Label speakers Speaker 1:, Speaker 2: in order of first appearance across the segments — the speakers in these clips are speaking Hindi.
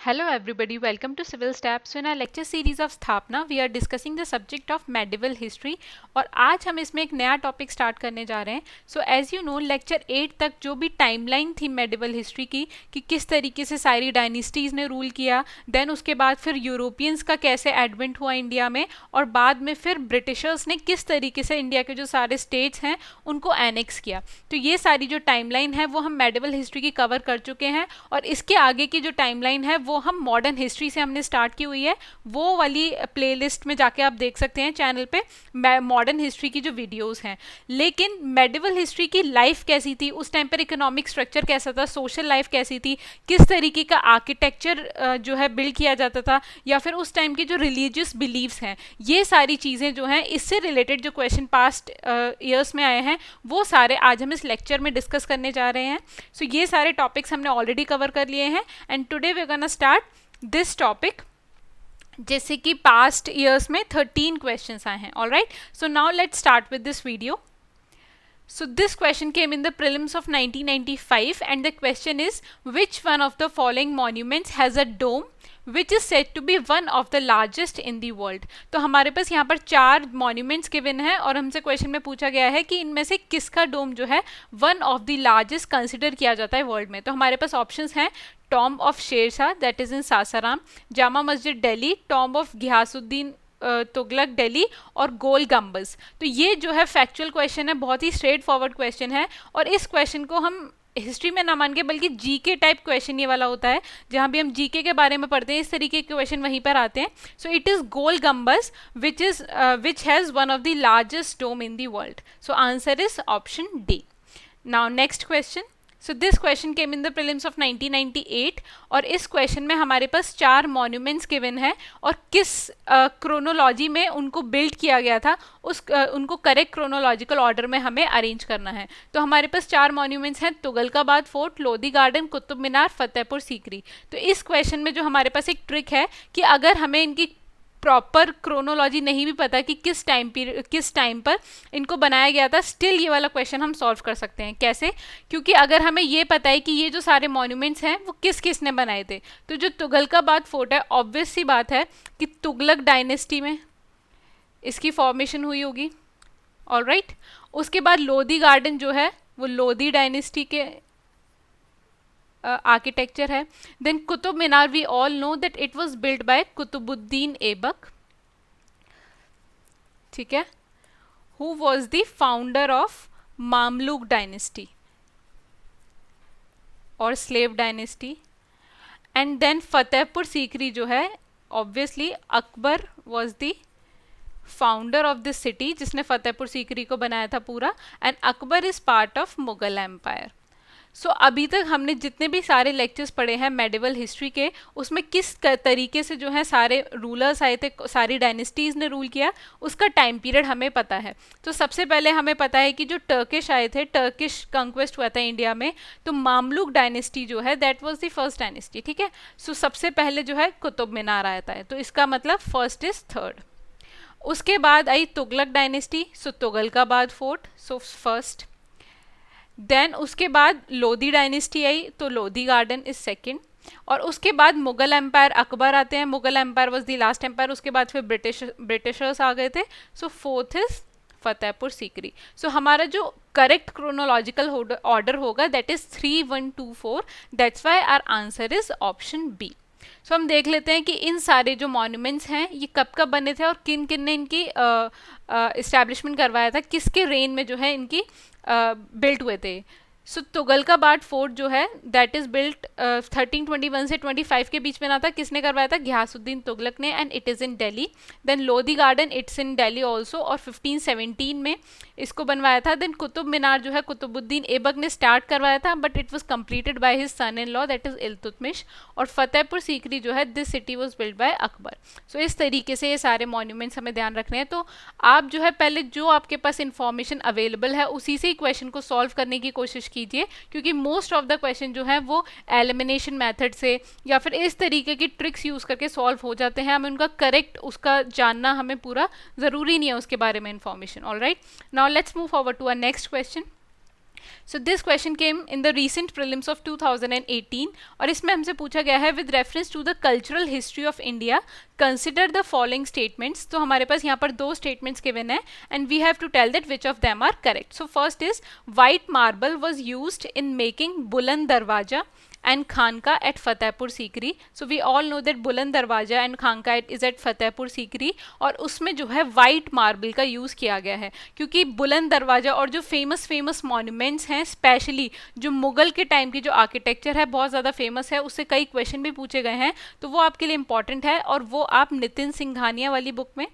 Speaker 1: Hello everybody, welcome to Civil Steps. So in our lecture series of स्थापना we are discussing the subject of medieval history और आज हम इसमें एक नया टॉपिक स्टार्ट करने जा रहे हैं. So as you know lecture 8 तक जो भी टाइमलाइन थी मेडिवल हिस्ट्री की कि किस तरीके से सारी डायनेस्टीज़ ने रूल किया, देन उसके बाद फिर यूरोपियंस का कैसे एडवेंट हुआ इंडिया में और बाद में फिर ब्रिटिशर्स ने किस तरीके से इंडिया के जो सारे स्टेट्स हैं उनको एनेक्स किया. तो ये सारी जो टाइमलाइन है वो हम मेडिवल हिस्ट्री की कवर कर चुके हैं और इसके आगे की जो टाइमलाइन है वो हम मॉडर्न हिस्ट्री से हमने स्टार्ट की हुई है. वो वाली प्लेलिस्ट में जाके आप देख सकते हैं चैनल पे मॉडर्न हिस्ट्री की जो वीडियोस हैं. लेकिन मेडिवल हिस्ट्री की लाइफ कैसी थी, उस टाइम पर इकोनॉमिक स्ट्रक्चर कैसा था, सोशल लाइफ कैसी थी, किस तरीके का आर्किटेक्चर जो है बिल्ड किया जाता था, या फिर उस टाइम के जो रिलीजियस बिलीव्स हैं, ये सारी चीज़ें जो हैं इससे रिलेटेड जो क्वेश्चन पास्ट ईयर्स में आए हैं वो सारे आज हम इस लेक्चर में डिस्कस करने जा रहे हैं. सो ये सारे टॉपिक्स हमने ऑलरेडी कवर कर लिए हैं and today we are gonna start this topic. जैसे कि पास्ट ईयर्स में 13 क्वेश्चंस आए हैं. Alright, so now let's start with this video. So this question came in the prelims of 1995 and the question is which one of the following monuments has a dome which is said to be one of the largest in the world. तो हमारे पास यहाँ पर 4 monuments given हैं और हमसे क्वेश्चन में पूछा गया है कि इनमें से किसका डोम जो है one of the largest consider किया जाता है वर्ल्ड में. तो हमारे पास ऑप्शंस हैं tomb of Sher Shah that is in Sasaram, Jama Masjid Delhi, tomb of Ghiyasuddin Tughlaq Delhi और गोल गम्बज. तो ये जो है फैक्चुअल क्वेश्चन है, बहुत ही स्ट्रेट फॉरवर्ड क्वेश्चन है और इस क्वेश्चन को हम हिस्ट्री में ना मान के बल्कि जीके टाइप क्वेश्चन ये वाला होता है. जहाँ भी हम जीके के बारे में पढ़ते हैं इस तरीके के क्वेश्चन वहीं पर आते हैं. So it is Gol Gumbaz which has one of the largest dome in the world. So answer is option D. Now next question. So this question came in the prelims of 1998 और इस क्वेश्चन में हमारे पास 4 मॉन्यूमेंट्स गिवन है और किस क्रोनोलॉजी में उनको बिल्ड किया गया था उनको करेक्ट क्रोनोलॉजिकल ऑर्डर में हमें अरेंज करना है. तो हमारे पास 4 मॉन्यूमेंट्स हैं तुगलकाबाद फोर्ट, लोधी गार्डन, कुतुब मीनार, फतेहपुर सीकरी. तो इस क्वेश्चन में जो हमारे पास एक ट्रिक है कि अगर हमें इनकी प्रॉपर क्रोनोलॉजी नहीं भी पता कि किस टाइम पर इनको बनाया गया था, स्टिल ये वाला क्वेश्चन हम सॉल्व कर सकते हैं. कैसे? क्योंकि अगर हमें ये पता है कि ये जो सारे मॉन्यूमेंट्स हैं वो किस किस ने बनाए थे, तो जो तुगलकाबाद फोर्ट है ऑब्वियस सी बात है कि तुगलक डायनेस्टी में इसकी फॉर्मेशन हुई होगी. ऑलराइट, उसके बाद लोधी गार्डन जो है वो लोधी डायनेस्टी के आर्किटेक्चर है. Then Qutub Minar we all know that it was build by Qutubuddin Aibak. ठीक है, who was the founder of Mamluk dynasty और slave dynasty. And then Fatehpur Sikri जो है obviously Akbar was the founder of this city जिसने फतेहपुर सीकरी को बनाया था पूरा. And Akbar is part of Mughal empire. So अभी तक हमने जितने भी सारे लेक्चर्स पढ़े हैं मेडिवल हिस्ट्री के, उसमें किस तरीके से जो है सारे रूलर्स आए थे, सारी डायनेस्टीज़ ने रूल किया, उसका टाइम पीरियड हमें पता है. तो सबसे पहले हमें पता है कि जो टर्किश आए थे, टर्किश कंक्वेस्ट हुआ था इंडिया में, तो मामलुक डायनेस्टी जो है that was the first dynasty. ठीक है, सो सबसे पहले जो है कुतुब मीनार आया था, तो इसका मतलब फर्स्ट इज थर्ड. उसके बाद आई Tughlaq dynasty, so Tughlakabad fort, so first. Then उसके बाद लोधी डायनेस्टी आई, तो लोधी गार्डन इज सेकंड. और उसके बाद मुगल एम्पायर अकबर आते हैं, Mughal empire was the last empire. उसके बाद फिर ब्रिटिशर्स आ गए थे, so fourth is Fatehpur Sikri. So हमारा जो करेक्ट क्रोनोलॉजिकल ऑर्डर होगा that is 3 1 2 4. That's why our answer is option B. So हम देख लेते हैं कि इन सारे जो मॉन्यूमेंट्स हैं ये कब कब बने थे और किन किन ने इनकी इस्टेब्लिशमेंट करवाया था, किसके रेन में जो है इनकी बिल्ट हुए थे. सो तुगलकाबाद फोर्ट जो है दैट इज बिल्ट 1321 से 25 के बीच में ना था. किसने करवाया था? घियासुद्दीन तुगलक ने. And it is in Delhi. Then Lodhi garden it's in Delhi also और 1517 में इसको बनवाया था. देन कुतुब मीनार जो है कुतुबुद्दीन ऐबक ने स्टार्ट करवाया था but it was completed by his son in law that is Iltutmish. और फतेहपुर सीकरी जो है this city was build by Akbar. So इस तरीके से ये सारे मॉन्यूमेंट्स हमें ध्यान रखने हैं. तो आप जो है पहले जो आपके पास इंफॉर्मेशन अवेलेबल है उसी से ही क्वेश्चन को सॉल्व करने की कोशिश कीजिए, क्योंकि मोस्ट ऑफ द क्वेश्चन जो है वो एलिमिनेशन मेथड से या फिर इस तरीके की ट्रिक्स यूज़ करके सॉल्व हो जाते हैं. हमें उनका करेक्ट उसका जानना हमें पूरा ज़रूरी नहीं है उसके बारे में information. Alright, now let's move forward to our next question. So this question came in the recent prelims of 2018 और इसमें हमसे पूछा गया है with reference to the cultural history of India consider the following statements. तो हमारे पास यहाँ पर दो स्टेटमेंट्स गिवन है and we have to tell that which of them are correct. So first is white marble was used in making Buland Darwaza and Khanka at Fatehpur Sikri. So we all know that Buland Darwaza and Khanqah is at Fatehpur Sikri और उसमें जो है वाइट मार्बल का यूज़ किया गया है, क्योंकि बुलंद दरवाजा और जो फेमस मॉन्यूमेंट्स हैं, स्पेशली जो मुगल के टाइम की जो आर्किटेक्चर है बहुत ज़्यादा फेमस है, उससे कई क्वेश्चन भी पूछे गए हैं, तो वो आपके लिए इंपॉर्टेंट है और वो आप नितिन सिंघानिया वाली बुक में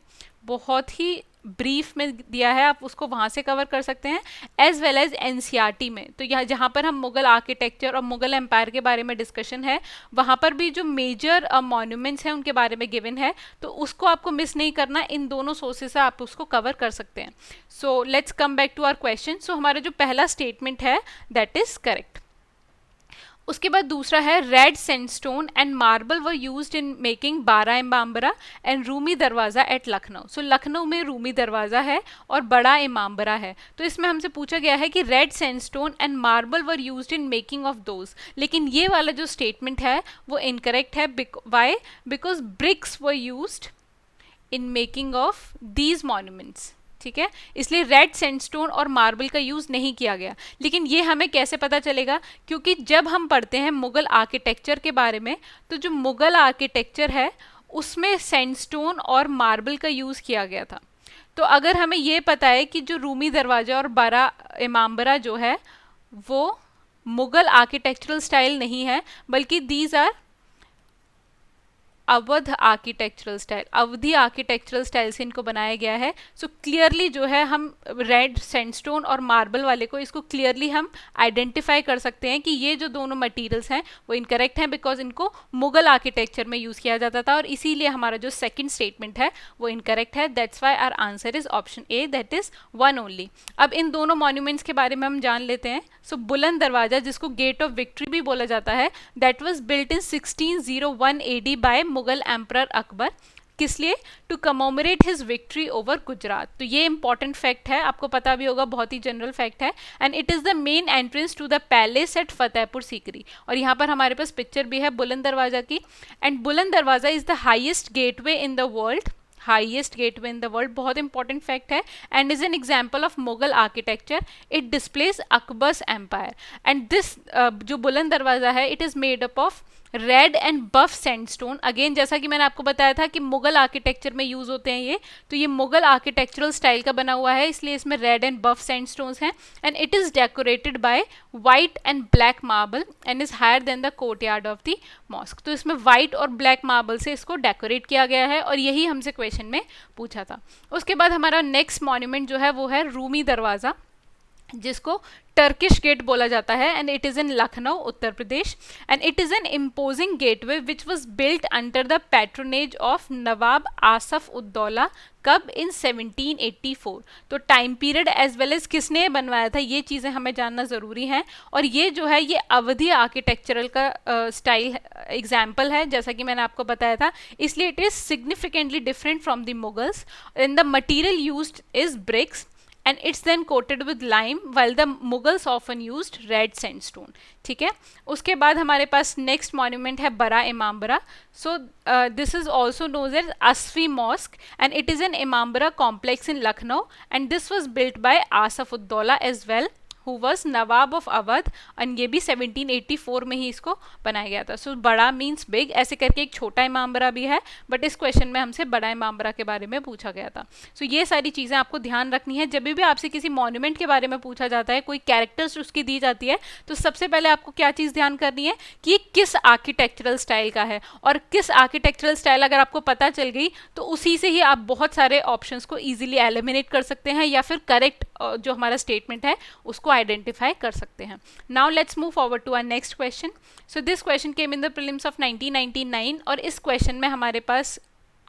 Speaker 1: बहुत ही ब्रीफ में दिया है, आप उसको वहाँ से कवर कर सकते हैं, एज वेल एज एनसीईआरटी में। तो यहाँ जहाँ पर हम मुगल आर्किटेक्चर और मुगल एम्पायर के बारे में डिस्कशन है, वहाँ पर भी जो मेजर मॉन्यूमेंट्स हैं उनके बारे में गिवन है, तो उसको आपको मिस नहीं करना, इन दोनों सोर्सेस से आप उसको कवर कर सकते हैं। So let's come back to our question. So हमारा जो पहला स्टेटमेंट है दैट इज करेक्ट। उसके बाद दूसरा है red sandstone and marble were used in making बारा इमामबाड़ा एंड रूमी दरवाज़ा एट लखनऊ। सो लखनऊ में रूमी दरवाज़ा है और बड़ा इमामबाड़ा है। तो इसमें हमसे पूछा गया है कि red sandstone and marble were used in making of those, लेकिन ये वाला जो स्टेटमेंट है वो इनकरेक्ट है। Why? Because bricks were used in making of these monuments. ठीक है, इसलिए रेड सैंडस्टोन और मार्बल का यूज़ नहीं किया गया। लेकिन ये हमें कैसे पता चलेगा? क्योंकि जब हम पढ़ते हैं मुगल आर्किटेक्चर के बारे में, तो जो मुगल आर्किटेक्चर है उसमें सैंडस्टोन और मार्बल का यूज़ किया गया था। तो अगर हमें ये पता है कि जो रूमी दरवाज़ा और बारा इमामबाड़ा जो है वो मुगल आर्किटेक्चरल स्टाइल नहीं है, बल्कि these are Awadh architectural style, Awadhi architectural style से इनको बनाया गया है। सो क्लियरली जो है हम रेड सैंडस्टोन और मार्बल वाले को, इसको क्लियरली हम आइडेंटिफाई कर सकते हैं कि ये जो दोनों मटेरियल्स हैं वो इनकरेक्ट हैं, बिकॉज इनको मुगल आर्किटेक्चर में यूज़ किया जाता था और इसीलिए हमारा जो सेकंड स्टेटमेंट है वो इनकरेक्ट है। That's why our answer is option A, that is one only. अब इन दोनों मॉन्यूमेंट्स के बारे में हम जान लेते हैं। सो बुलंद दरवाजा, जिसको गेट ऑफ विक्ट्री भी बोला जाता है, that was built in 1601 AD by Mughal emperor Akbar. किस लिए? To commemorate his victory over Gujarat. तो ये इंपॉर्टेंट फैक्ट है, आपको पता भी होगा, बहुत ही जनरल फैक्ट है। And it is the main entrance to the palace at Fatehpur Sikri. और यहाँ पर हमारे पास पिक्चर भी है बुलंद दरवाजा की। And Buland Darwaza is the highest gateway in the world, highest gateway in the world, बहुत इंपॉर्टेंट फैक्ट है। And is an example of Mughal architecture, it displays Akbar's empire. And this जो बुलंद दरवाजा है, it is made up of red and buff sandstone. Again जैसा कि मैंने आपको बताया था कि मुगल आर्किटेक्चर में यूज़ होते हैं ये, तो ये मुगल आर्किटेक्चरल स्टाइल का बना हुआ है, इसलिए इसमें रेड एंड बफ सैंडस्टोन्स हैं। And it is decorated by white and black marble and is higher than the courtyard of the mosque. तो इसमें वाइट और ब्लैक मार्बल से इसको डेकोरेट किया गया है और यही हमसे क्वेश्चन में पूछा था। उसके बाद हमारा नेक्स्ट मॉन्यूमेंट जो है वो है रूमी दरवाज़ा, जिसको टर्किश गेट बोला जाता है। And it is in Lucknow, Uttar Pradesh. And it is an imposing gateway which was built under the patronage of Nawab Asaf ud-Daula. कब? इन 1784। तो time period as well as किसने बनवाया था, ये चीज़ें हमें जानना ज़रूरी हैं। और ये जो है ये अवधी आर्किटेक्चरल का स्टाइल एग्जाम्पल है, जैसा कि मैंने आपको बताया था, इसलिए it is significantly different from the Mughals. In the material used is bricks and it's then coated with lime while the Mughals often used red sandstone। ठीक है, उसके बाद हमारे पास नेक्स्ट मॉन्यूमेंट है Bada Imambara. So this is also known as Asafi mosque and it is an Imambara complex in Lucknow and this was built by Asaf ud-Daula as well, who was Nawab of Awadh. And ये भी 1784 में ही इसको बनाया गया था। सो बड़ा मीन्स बिग, ऐसे करके एक छोटा इमामबाड़ा भी है, बट इस क्वेश्चन में हमसे बड़ा इमामबाड़ा के बारे में पूछा गया था। सो ये सारी चीज़ें आपको ध्यान रखनी है। जब भी आपसे किसी मॉन्यूमेंट के बारे में पूछा जाता है, कोई कैरेक्टर्स उसकी दी जाती है, तो सबसे पहले आपको क्या चीज़ ध्यान करनी है कि ये किस आर्किटेक्चरल स्टाइल का है, और किस आर्किटेक्चरल स्टाइल अगर आपको पता चल गई तो उसी से ही आप बहुत सारे ऑप्शंस को ईजिली एलिमिनेट कर सकते हैं या फिर करेक्ट जो हमारा स्टेटमेंट है उसको आइडेंटिफाई कर सकते हैं। Now let's move forward to our next question. So this question came in the prelims of 1999 और इस क्वेश्चन में हमारे पास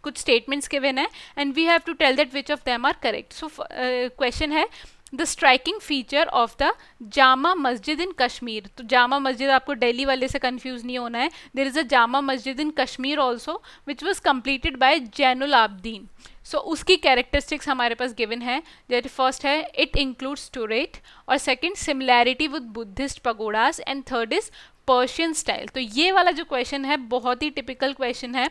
Speaker 1: कुछ स्टेटमेंट्स गिवन है and we have to tell that which of them are correct. So question है the striking feature of the Jama Masjid in Kashmir. तो जामा मस्जिद आपको दिल्ली वाले से कंफ्यूज नहीं होना है, there is a Jama Masjid in Kashmir also which was completed by Zainul Abidin. So उसकी कैरेक्टरिस्टिक्स हमारे पास गिवन है, जैसे फर्स्ट है इट इंक्लूड्स टूरेट, और second similarity with Buddhist pagodas, and third is Persian style. तो ये वाला जो क्वेश्चन है बहुत ही टिपिकल क्वेश्चन है।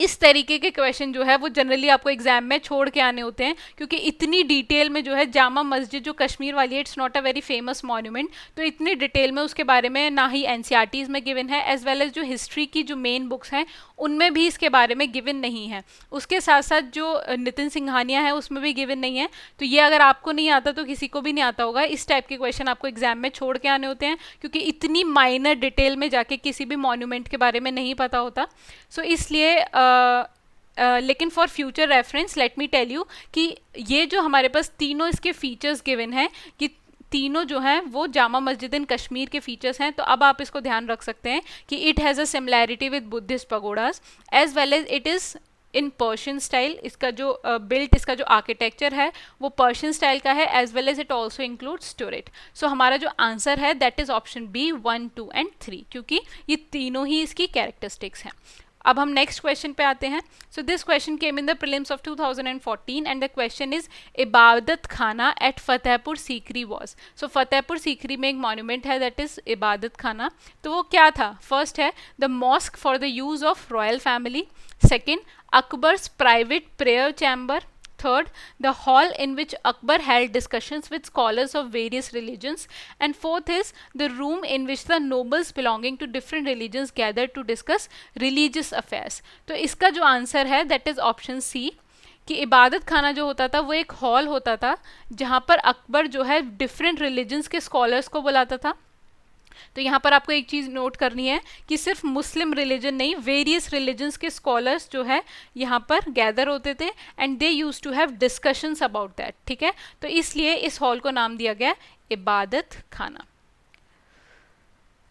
Speaker 1: इस तरीके के क्वेश्चन जो है वो जनरली आपको एग्जाम में छोड़ के आने होते हैं, क्योंकि इतनी डिटेल में जो है जामा मस्जिद जो कश्मीर वाली है, it's not a very famous monument, तो इतनी डिटेल में उसके बारे में ना ही एनसीईआरटीज में गिवन है, एज वेल एज जो हिस्ट्री की जो मेन बुक्स हैं उनमें भी इसके बारे में गिवन नहीं है। उसके साथ साथ जो नितिन सिंघानिया है उसमें भी गिवन नहीं है। तो ये अगर आपको नहीं आता तो किसी को भी नहीं आता होगा। इस टाइप के क्वेश्चन आपको एग्जाम में छोड़ के आने होते हैं, क्योंकि इतनी माइनर डिटेल में जाके किसी भी मॉन्यूमेंट के बारे में नहीं पता होता। सो इसलिए लेकिन for future reference let me tell you कि ये जो हमारे पास तीनों इसके फीचर्स गिवन हैं कि तीनों जो हैं वो जामा मस्जिद इन कश्मीर के फीचर्स हैं। तो अब आप इसको ध्यान रख सकते हैं कि it has a similarity with Buddhist pagodas as well as it is in Persian style. इसका जो बिल्ट इसका जो आर्किटेक्चर है वो पर्शियन स्टाइल का है, as well as it also includes turret. So हमारा जो आंसर है that is option B 1, 2 and 3, क्योंकि ये तीनों ही इसकी कैरेक्टरिस्टिक्स हैं। अब हम नेक्स्ट क्वेश्चन पे आते हैं। सो this question came in the prelims of 2014 and the question is इबादत खाना एट फतेहपुर सीकरी वॉज। सो फतेहपुर सीकरी में एक मॉन्यूमेंट है दैट इज इबादत खाना। तो वो क्या था? फर्स्ट है the mosque for the use of royal family, second Akbar's private prayer chamber, third the hall in which Akbar held discussions with scholars of various religions, and fourth is the room in which the nobles belonging to different religions gathered to discuss religious affairs। तो इसका जो आंसर है दैट इज ऑप्शन सी, कि इबादत खाना जो होता था वो एक हॉल होता था जहाँ पर अकबर जो है डिफरेंट रिलीजन्स के स्कॉलर्स को बुलाता था। तो यहाँ पर आपको एक चीज़ नोट करनी है कि सिर्फ मुस्लिम रिलीजन नहीं, वेरियस रिलीजन्स के स्कॉलर्स जो है यहाँ पर गैदर होते थे and they use to have discussions about that. ठीक है, तो इसलिए इस हॉल को नाम दिया गया Ibadat Khana.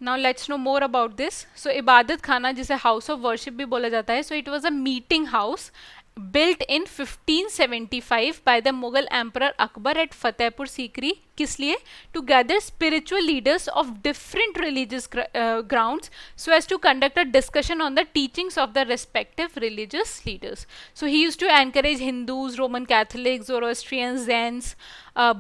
Speaker 1: Now let's know more about this. So Ibadat Khana जिसे हाउस ऑफ वर्शिप भी बोला जाता है, so it was a meeting house built in 1575 by the Mughal Emperor Akbar at Fatehpur Sikri। किस लिए? To gather spiritual leaders of different religious grounds so as to conduct a discussion on the teachings of the respective religious leaders। So he used to encourage Hindus, Roman Catholics, Zoroastrians, Jains,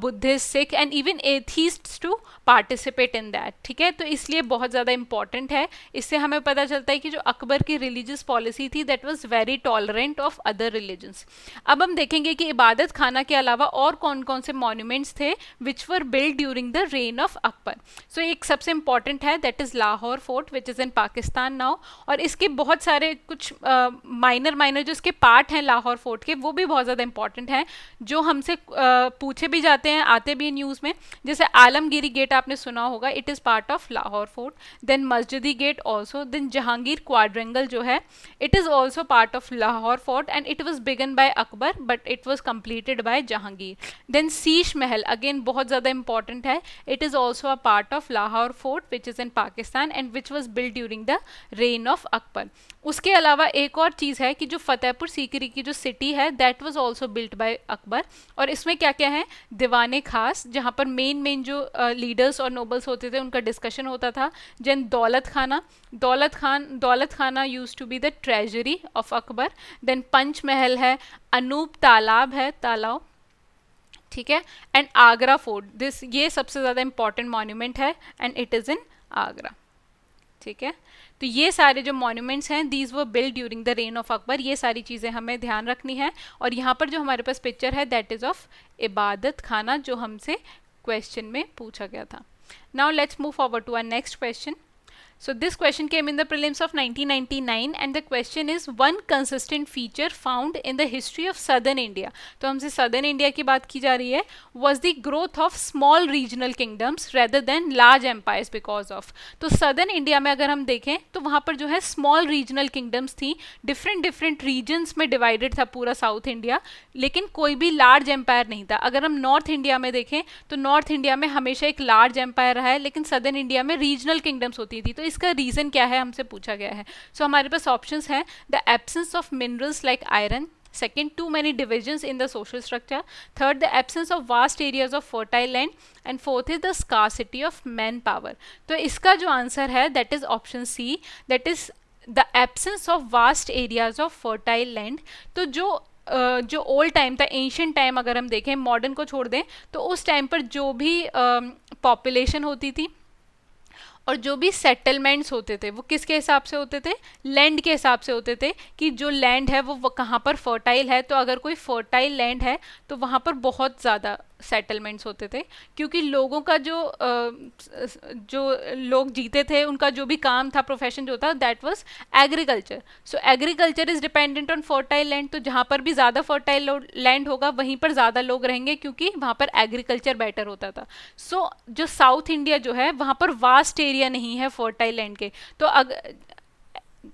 Speaker 1: Buddhists, Sikh and even atheists to participate in that। ठीक है, तो इसलिए बहुत ज़्यादा इंपॉर्टेंट है। इससे हमें पता चलता है कि जो अकबर की रिलीजियस पॉलिसी थी that was very tolerant of other religions. अब हम देखेंगे कि इबादत खाना के अलावा और कौन कौन से मॉन्यूमेंट्स थे which were build during the reign of Akbar. So एक सबसे इंपॉर्टेंट है that is Lahore fort which is in Pakistan now, और इसके बहुत सारे कुछ माइनर जो इसके पार्ट हैं लाहौर फोर्ट के वो भी बहुत ज़्यादा इंपॉर्टेंट हैं, जो हमसे पूछे भी जाते हैं, आते भी न्यूज़ में। जैसे आलमगीरी गेट आपने सुना होगा, it is part of Lahore fort. Then Masjidi gate also, then Jahangir quadrangle जो है it is also part of Lahore fort and it was begun by Akbar but it was completed by Jahangir. Then Sheesh Mahal again बहुत ज़्यादा इंपॉर्टेंट है, it is also a part of Lahore fort which is in Pakistan and which was build during the reign of Akbar. उसके अलावा एक और चीज़ है कि जो फतेहपुर सीकरी की जो सिटी है that was also built by Akbar, और इसमें क्या क्या है? दीवाने खास, जहाँ पर मेन जो लीडर्स और नोबल्स होते थे उनका डिस्कशन होता था। Then Daulat Khana use to be the treasury of Akbar. Then Panch Mahal है, अनूप तालाब है, तालाब, ठीक है, एंड आगरा फोर्ट। दिस ये सबसे ज़्यादा इंपॉर्टेंट मॉन्यूमेंट है एंड इट इज़ इन आगरा। ठीक है, तो ये सारे जो मॉन्यूमेंट्स हैं these were build during the reign of Akbar. ये सारी चीज़ें हमें ध्यान रखनी है। और यहाँ पर जो हमारे पास पिक्चर है that is of Ibadat Khana, जो हमसे क्वेश्चन में पूछा गया था। Now let's move forward to our next question. So this question came in the prelims of 1999 and the question is one consistent feature found in the history of southern India। तो हमसे southern India की बात की जा रही है, was the growth of small regional kingdoms rather than large empires because of। तो southern India में अगर हम देखें तो वहाँ पर जो है small regional kingdoms थी, different regions में divided था पूरा साउथ इंडिया, लेकिन कोई भी large empire नहीं था। अगर हम नॉर्थ इंडिया में देखें तो नॉर्थ इंडिया में हमेशा एक large empire रहा है, लेकिन southern इंडिया में regional kingdoms होती थी। तो इसका रीजन क्या है हमसे पूछा गया है। सो हमारे पास ऑप्शंस हैं the absence of minerals like iron, Second, too many divisions in the social structure. Third, the absence of vast areas of fertile land. And fourth is the scarcity of manpower. तो इसका जो आंसर है that is option C, that is the absence of vast areas of fertile land. तो जो ओल्ड टाइम था, एंशियंट टाइम अगर हम देखें, मॉडर्न को छोड़ दें, तो उस टाइम पर जो भी पॉपुलेशन होती थी और जो भी सेटलमेंट्स होते थे वो किसके हिसाब से होते थे, लैंड के हिसाब से होते थे कि जो लैंड है वो कहाँ पर फर्टाइल है. तो अगर कोई फर्टाइल लैंड है तो वहाँ पर बहुत ज़्यादा सेटलमेंट्स होते थे, क्योंकि लोगों का जो लोग जीते थे उनका जो भी काम था, प्रोफेशन जो था, that was agriculture. So agriculture is dependent on fertile land. तो जहाँ पर भी ज़्यादा फर्टाइल लैंड होगा वहीं पर ज़्यादा लोग रहेंगे, क्योंकि वहाँ पर एग्रीकल्चर बेटर होता था. सो जो साउथ इंडिया जो है वहाँ पर वास्ट एरिया नहीं है फर्टाइल लैंड के.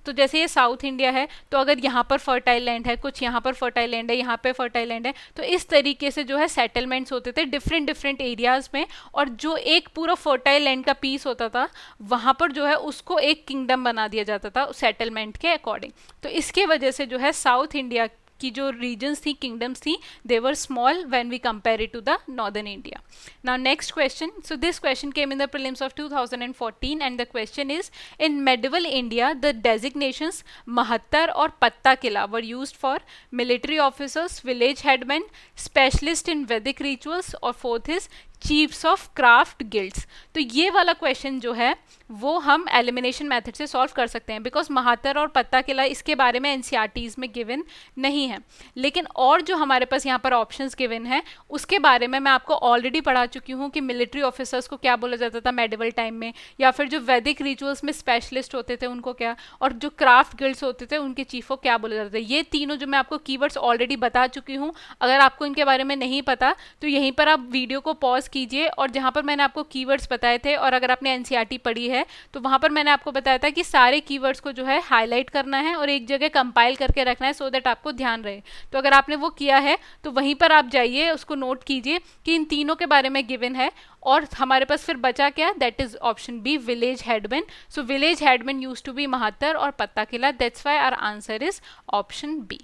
Speaker 1: तो जैसे ये साउथ इंडिया है, तो अगर यहाँ पर फर्टाइल लैंड है, कुछ यहाँ पर फर्टाइल लैंड है, यहाँ पे फर्टाइल लैंड है, तो इस तरीके से जो है सेटलमेंट्स होते थे डिफरेंट डिफरेंट एरियाज में. और जो एक पूरा फर्टाइल लैंड का पीस होता था वहाँ पर जो है उसको एक किंगडम बना दिया जाता था सेटलमेंट के अकॉर्डिंग. तो इसके वजह से जो है साउथ इंडिया की जो रीजन्स थी, किंगडम्स थी, they were small when we compare it to the northern India. Now next question. So this question came in the prelims of 2014 and the question is, in medieval India the designations Mahattara और Pattakila were used for military officers, village headman, specialist in Vedic rituals, और fourth is chiefs of craft guilds. तो ये वाला क्वेश्चन जो है वो हम एलिमिनेशन मेथड से सॉल्व कर सकते हैं, बिकॉज महातर और पत्ता किला इसके बारे में एनसीईआरटीज में गिवन नहीं है. लेकिन और जो हमारे पास यहाँ पर ऑप्शंस गिवन है उसके बारे में मैं आपको ऑलरेडी पढ़ा चुकी हूँ कि मिलिट्री ऑफिसर्स को क्या बोला जाता था मेडिवल टाइम में, या फिर जो वैदिक रिचुअल्स में स्पेशलिस्ट होते थे उनको क्या, और जो क्राफ्ट गिल्ड्स होते थे उनके चीफ को क्या बोला जाता था. ये तीनों जो मैं आपको कीवर्ड्स ऑलरेडी बता चुकी हूँ. अगर आपको इनके बारे में नहीं पता तो यहीं पर आप वीडियो को पॉज कीजिए, और जहाँ पर मैंने आपको कीवर्ड्स बताए थे, और अगर आपने एनसीईआरटी पढ़ी है तो वहाँ पर मैंने आपको बताया था कि सारे कीवर्ड्स को जो है हाईलाइट करना है और एक जगह कंपाइल करके रखना है, सो दैट आपको ध्यान रहे. तो अगर आपने वो किया है तो वहीं पर आप जाइए, उसको नोट कीजिए कि इन तीनों के बारे में गिवन है. और हमारे पास फिर बचा क्या, that is option B, village headman. So village headman used to be Mahattara और Pattakila. That's why our answer is option B.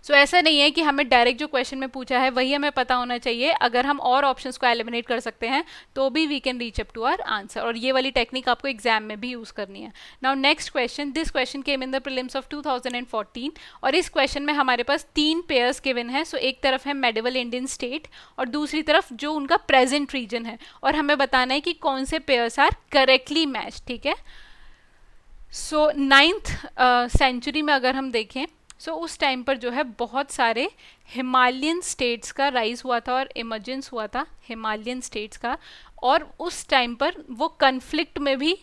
Speaker 1: So ऐसा नहीं है कि हमें डायरेक्ट जो क्वेश्चन में पूछा है वही हमें पता होना चाहिए. अगर हम और ऑप्शंस को एलिमिनेट कर सकते हैं तो भी we can reach up to our answer, और ये वाली टेक्निक आपको एग्जाम में भी यूज करनी है. Now next question. This question came in the prelims of 2014, और इस क्वेश्चन में हमारे पास 3 पेयर्स गिवन है. सो एक तरफ है मेडिवल इंडियन स्टेट और दूसरी तरफ जो उनका प्रेजेंट रीजन है, और हमें बताना है कि कौन से पेयर्स आर करेक्टली मैच. ठीक है. सो 9th सेंचुरी में अगर हम देखें, सो उस टाइम पर जो है बहुत सारे हिमालयन स्टेट्स का राइज हुआ था और इमर्जेंस हुआ था हिमालयन स्टेट्स का. और उस टाइम पर वो कन्फ्लिक्ट में भी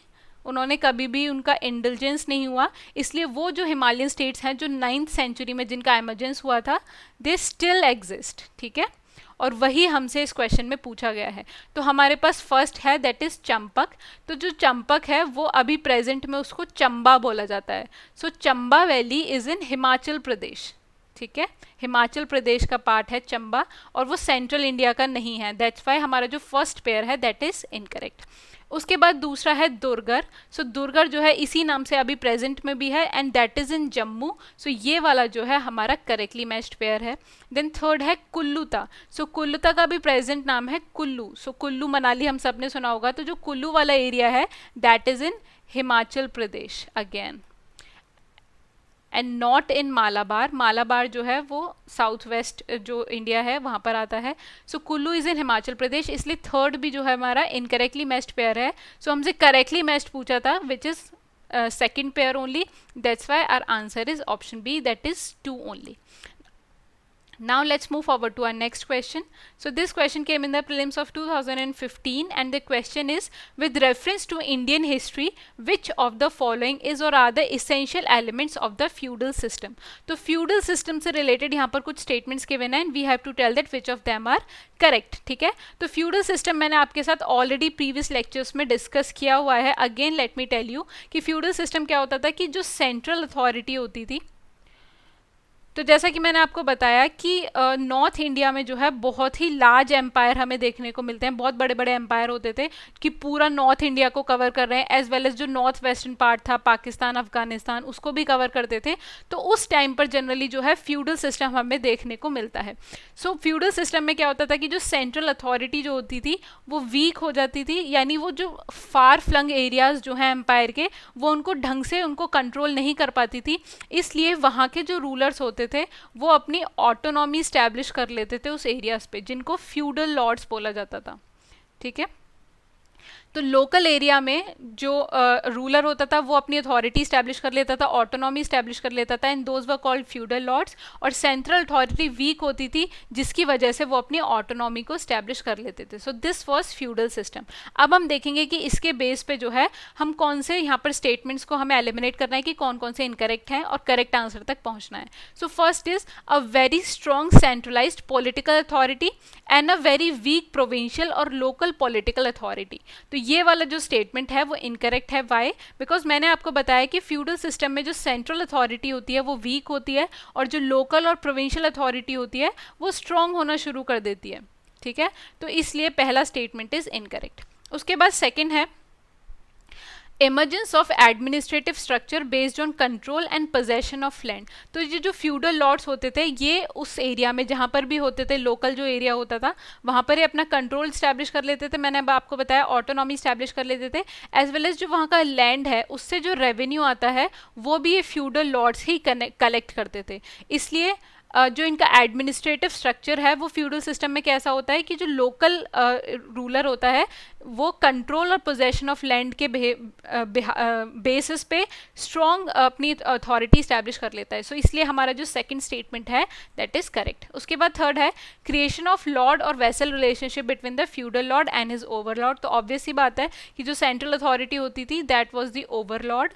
Speaker 1: उन्होंने कभी भी उनका इंडल्जेंस नहीं हुआ, इसलिए वो जो हिमालयन स्टेट्स हैं जो 9th सेंचुरी में जिनका इमर्जेंस हुआ था, दे स्टिल एग्जिस्ट. ठीक है. और वही हमसे इस क्वेश्चन में पूछा गया है. तो हमारे पास फर्स्ट है दैट इज चंपक. तो जो चंपक है वो अभी प्रेजेंट में उसको चंबा बोला जाता है. So Chamba valley is in Himachal Pradesh. ठीक है. हिमाचल प्रदेश का पार्ट है चंबा, और वो सेंट्रल इंडिया का नहीं है. दैट्स वाई हमारा जो फर्स्ट पेयर है दैट इज इनकरेक्ट. उसके बाद दूसरा है दुर्गर. सो दुर्गर जो है इसी नाम से अभी प्रेजेंट में भी है, and that is in Jammu. So ये वाला जो है हमारा करेक्टली मैच्ड पेयर है. देन थर्ड है कुल्लूता. सो कुल्लूता का भी प्रेजेंट नाम है कुल्लू. सो कुल्लू मनाली हम सब ने सुना होगा. तो जो कुल्लू वाला एरिया है that is in Himachal Pradesh again, and not in Malabar. Malabar जो है वो साउथ वेस्ट जो इंडिया है वहाँ पर आता है. सो कुल्लू इज इन हिमाचल प्रदेश, इसलिए थर्ड भी जो है हमारा इनकरेक्टली मैच्ड पेयर है. सो हमसे करेक्टली मैच्ड पूछा था which is second pair only. That's why our answer is option B, that is 2 only. Now let's move forward to our next question. So this question came in the prelims of 2015, and the question is, with reference to Indian history, which of the following is or are the essential elements of the feudal system? तो feudal system से related यहाँ पर कुछ statements given हैं, and we have to tell that which of them are correct. ठीक है. तो feudal system मैंने आपके साथ already previous lectures में discuss किया हुआ है. Again let me tell you कि feudal system क्या होता था कि जो central authority होती थी तो जैसा कि मैंने आपको बताया कि नॉर्थ इंडिया में जो है बहुत ही लार्ज एम्पायर हमें देखने को मिलते हैं, बहुत बड़े बड़े एम्पायर होते थे कि पूरा नॉर्थ इंडिया को कवर कर रहे हैं, एज वेल एज जो नॉर्थ वेस्टर्न पार्ट था पाकिस्तान अफगानिस्तान उसको भी कवर करते थे। तो उस टाइम पर जनरली जो है फ्यूडल सिस्टम हमें देखने को मिलता है। सो फ्यूडल सिस्टम में क्या होता था कि जो सेंट्रल अथॉरिटी जो होती थी वो वीक हो जाती थी, यानी वो जो फार फ्लंग एरियाज जो हैं एम्पायर के वो उनको ढंग से उनको कंट्रोल नहीं कर पाती थी, इसलिए वहाँ के जो रूलर्स होते थे वो अपनी ऑटोनॉमी स्टैब्लिश कर लेते थे उस एरियाज पे, जिनको फ्यूडल लॉर्ड्स बोला जाता था। ठीक है, तो लोकल एरिया में जो रूलर होता था वो अपनी अथॉरिटी स्टैब्लिश कर लेता था, ऑटोनॉमी स्टैब्लिश कर लेता था, and those were called feudal lords. और सेंट्रल अथॉरिटी वीक होती थी जिसकी वजह से वो अपनी ऑटोनॉमी को स्टैब्लिश कर लेते थे। So this was feudal system. अब हम देखेंगे कि इसके बेस पे जो है हम कौन से यहाँ पर स्टेटमेंट्स को हमें एलिमिनेट करना है कि कौन कौन से इनकरेक्ट हैं और करेक्ट आंसर तक पहुँचना है। सो first is a very strong centralised political authority and a very weak provincial और लोकल पॉलिटिकल अथॉरिटी। तो ये वाला जो स्टेटमेंट है वो इनकरेक्ट है। वाई? बिकॉज मैंने आपको बताया कि फ्यूडल सिस्टम में जो सेंट्रल अथॉरिटी होती है वो वीक होती है और जो लोकल और प्रोविंशियल अथॉरिटी होती है वो स्ट्रॉन्ग होना शुरू कर देती है। ठीक है, तो इसलिए पहला स्टेटमेंट इज इनकरेक्ट। उसके बाद सेकेंड है emergence of administrative structure based on control and possession of land. तो ये जो फ्यूडल लॉर्ड्स होते थे ये उस एरिया में जहाँ पर भी होते थे, लोकल जो एरिया होता था वहाँ पर ही अपना कंट्रोल स्टैब्लिश कर लेते थे। मैंने अब आपको बताया ऑटोनॉमी स्टैब्लिश कर लेते थे, एज वेल एज जो वहाँ का लैंड है उससे जो रेवेन्यू आता है वो भी ये फ्यूडल लॉर्ड्स ही कलेक्ट करते थे। इसलिए जो इनका एडमिनिस्ट्रेटिव स्ट्रक्चर है वो फ्यूडल सिस्टम में कैसा होता है कि जो लोकल रूलर होता है वो कंट्रोल और पोजेशन ऑफ लैंड के बेसिस पे स्ट्रॉन्ग अपनी अथॉरिटी स्टैब्लिश कर लेता है। सो इसलिए हमारा जो सेकंड स्टेटमेंट है दैट इज करेक्ट। उसके बाद थर्ड है क्रिएशन ऑफ लॉर्ड और vessel relationship between the feudal Lord and his Overlord. तो ऑब्वियस ही बात है कि जो सेंट्रल अथॉरिटी होती थी दैट वाज द ओवरलॉर्ड,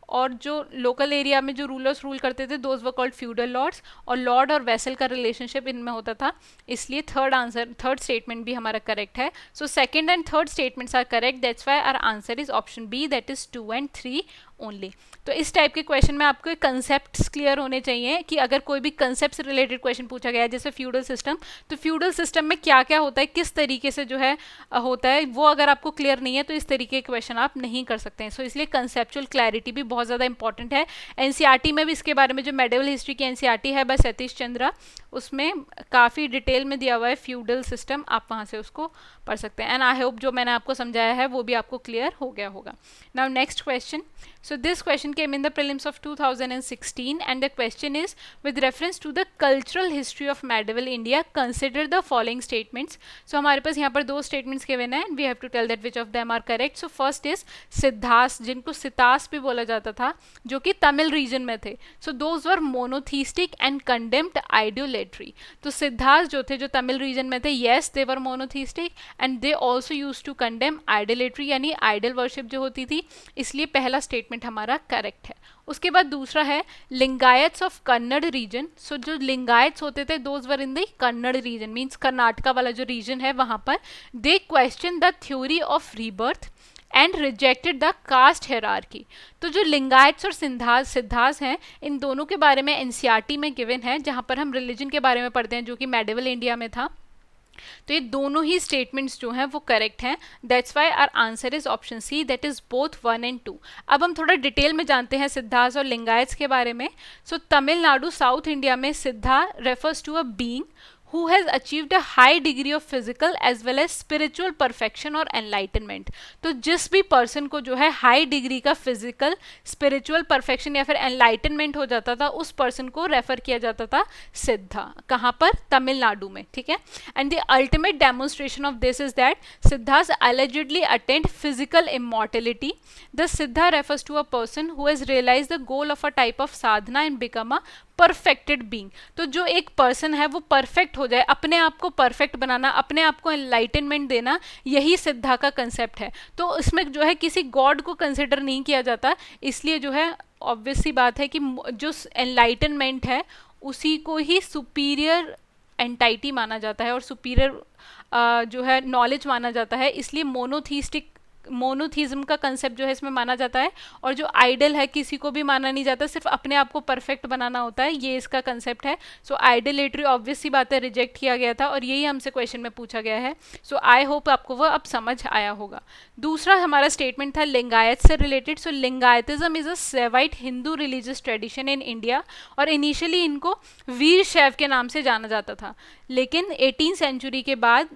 Speaker 1: और जो लोकल एरिया में जो रूलर्स रूल करते थे those were called feudal lords, और लॉर्ड और वेसल का रिलेशनशिप इनमें होता था। इसलिए थर्ड स्टेटमेंट भी हमारा करेक्ट है। So second and third statements are correct, that's why our answer is option B, that is 2 and 3 only. तो इस टाइप के क्वेश्चन में आपको कंसेप्ट्स क्लियर होने चाहिए कि अगर कोई भी कंसेप्ट से रिलेटेड क्वेश्चन पूछा गया है जैसे फ्यूडल सिस्टम, तो फ्यूडल सिस्टम में क्या क्या होता है, किस तरीके से जो है होता है, वो अगर आपको क्लियर नहीं है तो इस तरीके के क्वेश्चन आप नहीं कर सकते हैं। सो इसलिए कंसेप्चुअल क्लैरिटी भी बहुत ज़्यादा इंपॉर्टेंट है। एनसीईआरटी में भी इसके बारे में जो मेडिवल हिस्ट्री की एनसीईआरटी है बाय सतीश चंद्रा, उसमें काफ़ी डिटेल में दिया हुआ है फ्यूडल सिस्टम, आप वहाँ से उसको पढ़ सकते हैं। एंड आई होप जो मैंने आपको समझाया है वो भी आपको क्लियर हो गया होगा। Now next question. So this question came in the prelims of 2016 and the question is with reference to the cultural history of medieval India consider the following statements। So हमारे पास यहाँ पर दो statements given हैं and we have to tell that which of them are correct। So first is siddhas, जिनको सितास भी बोला जाता था, जो कि तमिल रीजन में थे। So those were monotheistic and condemned idolatry। तो सिद्धास जो थे जो तमिल रीजन में थे, yes they were monotheistic and they also used to condemn idolatry यानी idol worship जो होती थी, इसलिए पहला स्टेटमेंट हमारा करेक्ट है। उसके बाद दूसरा है Lingayats of Kannada region. So जो लिंगायत्स होते थे those were in the Kannada region, means Karnataka वाला जो रीजन है वहां पर, they question the theory of rebirth and rejected the caste hierarchy. तो जो लिंगायत्स और सिद्धास हैं इन दोनों के बारे में एनसीईआरटी में गिवन है, जहां पर हम रिलीजन के बारे में पढ़ते हैं जो कि मेडिवल इंडिया में था। तो ये दोनों ही स्टेटमेंट्स जो हैं वो करेक्ट हैं, that's why our answer is option C, that is both 1 and 2। अब हम थोड़ा डिटेल में जानते हैं सिद्धास और लिंगायत्स के बारे में। सो तमिलनाडु साउथ इंडिया में Siddha refers to a being who has achieved a high degree of physical as well as spiritual perfection और enlightenment। तो जिस भी पर्सन को जो है हाई डिग्री का फिजिकल स्पिरिचुअल परफेक्शन या फिर एनलाइटनमेंट हो जाता था उस पर्सन को रेफर किया जाता था सिद्धा। कहाँ पर? तमिलनाडु में। ठीक है, and the ultimate demonstration of this is that siddhas allegedly attained physical immortality। The Siddha refers to a person who has realized the goal of a type of sadhana and become a perfected being. तो जो एक पर्सन है वो परफेक्ट हो जाए, अपने आप को परफेक्ट बनाना, अपने आप को एनलाइटनमेंट देना, यही सिद्धा का कंसेप्ट है। तो इसमें जो है किसी गॉड को कंसिडर नहीं किया जाता, इसलिए जो है ऑब्वियस सी बात है कि जो एनलाइटनमेंट है उसी को ही सुपीरियर एंटाइटी माना जाता है और सुपीरियर जो है नॉलेज माना जाता है, इसलिए मोनोथीस्टिक मोनोथीज्म का कंसेप्ट जो है इसमें माना जाता है, और जो आइडल है किसी को भी माना नहीं जाता, सिर्फ अपने आप को परफेक्ट बनाना होता है, ये इसका कंसेप्ट है। सो आइडलेटरी ऑब्वियस सी बात है रिजेक्ट किया गया था, और यही हमसे क्वेश्चन में पूछा गया है। सो आई होप आपको वो अब समझ आया होगा। दूसरा हमारा स्टेटमेंट था लिंगायत से related. So Lingayatism is a Shaivite Hindu religious tradition in India, और इनिशियली इनको वीर शैव के नाम से जाना जाता था, लेकिन 18th सेंचुरी के बाद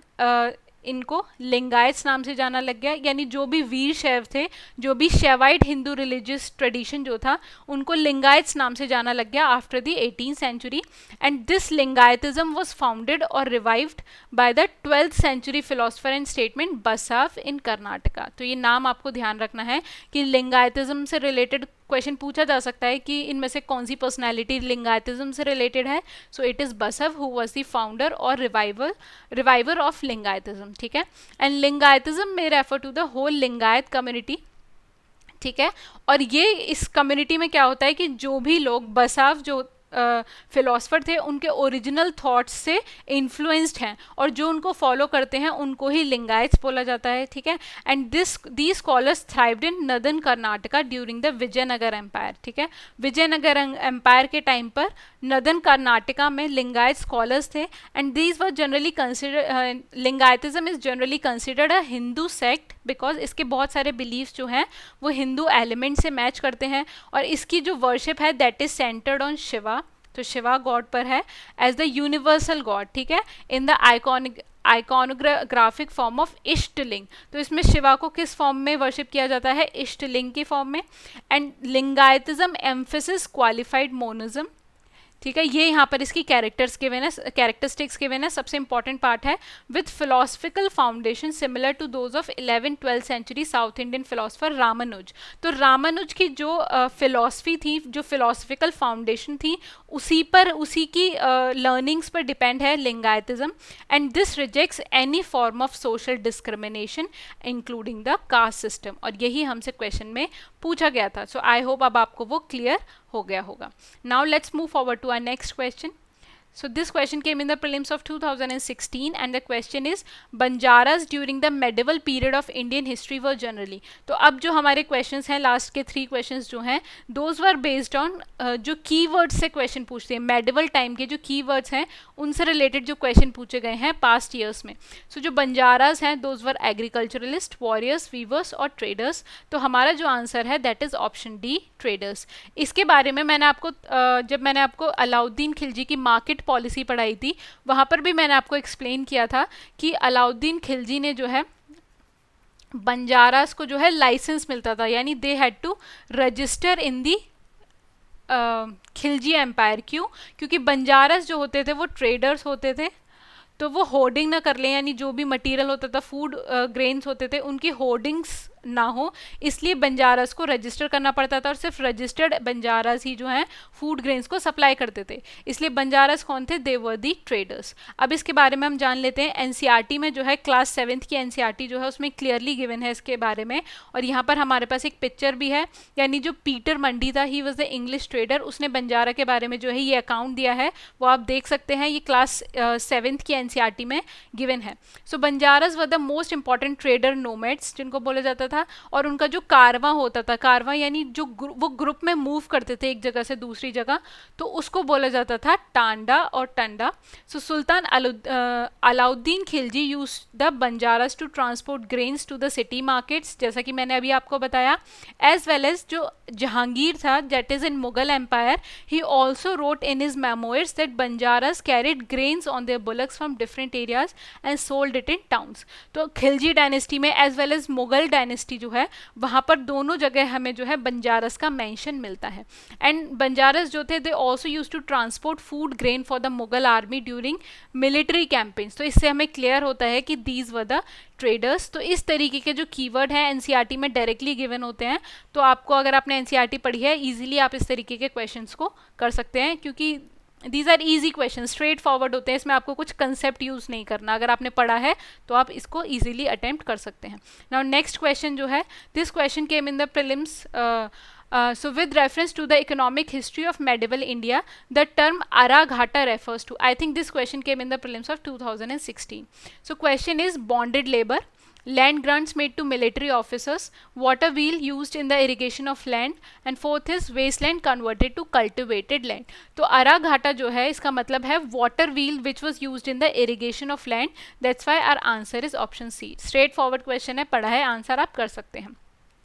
Speaker 1: इनको लिंगायत नाम से जाना लग गया। यानी जो भी वीर शैव थे, जो भी शैवाइट हिंदू रिलीजियस ट्रेडिशन जो था, उनको लिंगायत नाम से जाना लग गया after the 18th century. And this Lingayatism was founded और revived by the 12th century philosopher and statement Basava in Karnataka. तो ये नाम आपको ध्यान रखना है कि लिंगायतिज्म से रिलेटेड क्वेश्चन पूछा जा सकता है कि इनमें से कौन सी पर्सनैलिटी लिंगायतिज्म से रिलेटेड है। So it is Basava who was the founder और रिवाइवर ऑफ लिंगायतिज्म, ठीक है। एंड लिंगायतिज्म में refer to the whole Lingayat community, ठीक है। और ये इस कम्युनिटी में क्या होता है कि जो भी लोग बसव जो फिलोसफर थे उनके ओरिजिनल थॉट्स से इन्फ्लुएंस्ड हैं, और जो उनको फॉलो करते हैं उनको ही लिंगायत्स बोला जाता है, ठीक है। And these scholars thrived in northern Karnataka during the Vijayanagara empire, ठीक है। विजयनगर एम्पायर के टाइम पर नदर्न कर्नाटका में लिंगायत स्कॉलर्स थे, and these were generally consider Lingayatism is generally considered a Hindu sect, because इसके बहुत सारे बिलीव्स जो हैं वो हिंदू एलिमेंट से मैच करते हैं, और इसकी जो वर्शिप है that is centred on Shiva, तो शिवा गॉड पर है एज द यूनिवर्सल गॉड, ठीक है, in the iconographic form of Ishtalinga. तो इसमें शिवा को किस फॉर्म में वर्शिप किया जाता है? इष्टलिंग की फॉर्म में। एंड लिंगायतिज्म एम्फेसिस क्वालिफाइड मोनिज्म, ठीक है, ये यहाँ पर इसकी कैरेक्टरिस्टिक्स के बिना सबसे इंपॉर्टेंट पार्ट है, with philosophical foundation similar to those of 11th-12th century South Indian philosopher Ramanuja. तो रामानुज की जो फिलोसफी थी, जो फिलोसफिकल फाउंडेशन थी, उसी की लर्निंग्स पर डिपेंड है Lingayatism. And this rejects any form of social discrimination including the caste system, और यही हमसे क्वेश्चन में पूछा गया था। सो आई होप अब आपको वो क्लियर हो गया होगा। Now let's move forward to our next question. So this question came in the prelims of 2016 and the question is Banjaras during the medieval period of Indian history were generally। तो अब जो हमारे questions हैं लास्ट के 3 questions जो हैं those were based on जो keywords से question पूछते हैं, medieval time के जो keywords हैं उनसे related जो question पूछे गए हैं past years में। So जो बंजारास हैं those were agriculturalists, warriors, weavers और traders। तो हमारा जो आंसर है that is option D, traders। इसके बारे में मैंने आपको जब मैंने आपको अलाउद्दीन खिलजी की मार्केट पॉलिसी पढ़ाई थी, वहाँ पर भी मैंने आपको एक्सप्लेन किया था कि अलाउद्दीन खिलजी ने जो है बंजारास को जो है लाइसेंस मिलता था, यानी they had to register in the Khilji empire. क्यों? क्योंकि बंजारास जो होते थे वो ट्रेडर्स होते थे, तो वो होर्डिंग ना कर लें, यानी जो भी मटेरियल होता था, फूड ग्रेन्स होते थे, उनकी होर्डिंग्स ना हो, इसलिए बंजारास को रजिस्टर करना पड़ता था, और सिर्फ रजिस्टर्ड बंजारास ही जो हैं फूड ग्रेन्स को सप्लाई करते थे। इसलिए बंजारास कौन थे? दे वर दी ट्रेडर्स। अब इसके बारे में हम जान लेते हैं। एनसीईआरटी में जो है क्लास 7th की एनसीईआरटी जो है उसमें क्लियरली गिवन है इसके बारे में, और यहाँ पर हमारे पास एक पिक्चर भी है, यानी जो पीटर मंडी था, he was the English trader, उसने बंजारा के बारे में जो है ये अकाउंट दिया है, वो आप देख सकते हैं, ये क्लास 7th की एनसीईआरटी में गिवन है। So Banjaras were the most important trader nomads, जिनको बोला जाता था, और उनका जो कारवां होता था, कारवां यानी जो वो ग्रुप में मूव करते थे एक जगह से दूसरी जगह, तो उसको बोला जाता था टांडा और टंडा। So Sultan Alauddin Khilji used the Banjaras to transport grains to the city markets, जैसा कि मैंने अभी आपको बताया, एज वेल एज जो जहांगीर था, that is in Mughal empire, he also wrote in his memoirs that Banjaras carried grains on their bullocks from different areas and sold it in towns. तो खिलजी डायनेस्टी में as well as Mughal dynasty जो है वहां पर दोनों जगह हमें जो है बंजारस का मेंशन मिलता है। एंड बंजारस जो थे they also used to transport food grain for the Mughal army during military campaigns. तो इससे हमें क्लियर होता है कि दीज वर द ट्रेडर्स। तो इस तरीके के जो कीवर्ड हैं एनसीईआरटी में डायरेक्टली गिवन होते हैं, तो आपको अगर आपने एनसीईआरटी पढ़ी है इजीली आप इस तरीके के क्वेश्चंस को कर सकते हैं, क्योंकि these are easy question, straight forward होते हैं, इसमें आपको कुछ कंसेप्ट यूज़ नहीं करना। अगर आपने पढ़ा है तो आप इसको ईजिली अटेम्प्ट कर सकते हैं। नाउ नेक्स्ट क्वेश्चन जो है, this question came in the prelims. So with reference to the economic history of medieval India, the term Araghata refers to, I think this question came in the prelims of 2016. So question is bonded labor, land grants made to military officers, water wheel used in the irrigation of land, and fourth is wasteland converted to cultivated land. तो अरा घाटा जो है इसका मतलब है water wheel which was used in the irrigation of land. That's why our answer is option C. Straight forward question है, पढ़ा है, आंसर आप कर सकते हैं.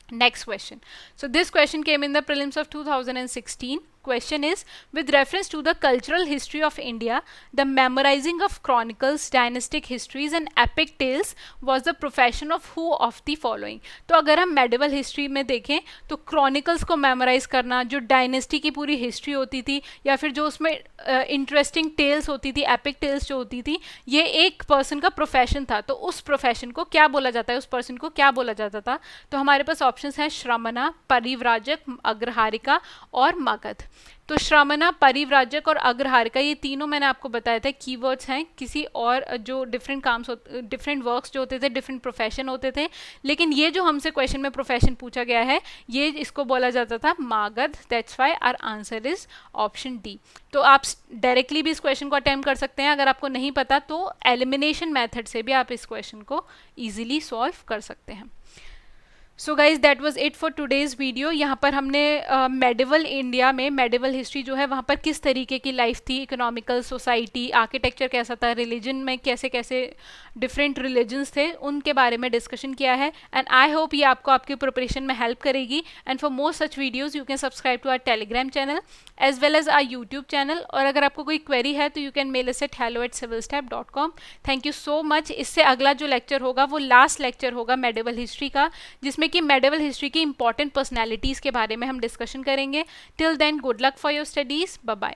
Speaker 1: Next question. So this question came in the prelims of 2016. Question is, with reference to the cultural history of India, the memorizing of chronicles, dynastic histories and epic tales was the profession of who of the following. तो अगर हम medieval history में देखें तो chronicles को memorize करना, जो dynasty की पूरी history होती थी या फिर जो उसमें interesting tales होती थी, epic tales जो होती थी, ये एक person का profession था. तो उस profession को क्या बोला जाता है, उस person को क्या बोला जाता था? तो हमारे पास options हैं श्रमणा, परिव्राजक, अग्रहारिका और मगध. तो श्रमणा, परिव्राजक और अग्रहारिका ये तीनों मैंने आपको बताया था कीवर्ड्स हैं किसी और जो डिफरेंट काम्स डिफरेंट वर्क्स जो होते थे, डिफरेंट प्रोफेशन होते थे. लेकिन ये जो हमसे क्वेश्चन में प्रोफेशन पूछा गया है ये इसको बोला जाता था Magadha. That's why our answer is option D. तो आप डायरेक्टली भी इस क्वेश्चन को अटेम्प्ट कर सकते हैं. अगर आपको नहीं पता तो एलिमिनेशन मेथड से भी आप इस क्वेश्चन को ईजिली सॉल्व कर सकते हैं. So guys that was it for today's video. यहाँ पर हमने मेडिवल इंडिया में मेडिवल हिस्ट्री जो है वहाँ पर किस तरीके की लाइफ थी, इकोनॉमिकल, सोसाइटी, आर्किटेक्चर कैसा था, रिलीजन में कैसे कैसे डिफरेंट रिलीजन्स थे, उनके बारे में डिस्कशन किया है. एंड आई होप ये आपको आपकी प्रिपरेशन में हेल्प करेगी. And for more such videos you can subscribe to our Telegram channel as well as our YouTube channel. और अगर आपको कोई क्वेरी है तो you can mail us at hello@civilstep.com. Thank you so much. इससे अगला जो लेक्चर होगा वो लास्ट लेक्चर होगा मेडिवल हिस्ट्री का, जिसमें कि मेडिवल हिस्ट्री की इंपॉर्टेंट पर्सनैलिटीज़ के बारे में हम डिस्कशन करेंगे. Till then good luck for your studies. Bye bye.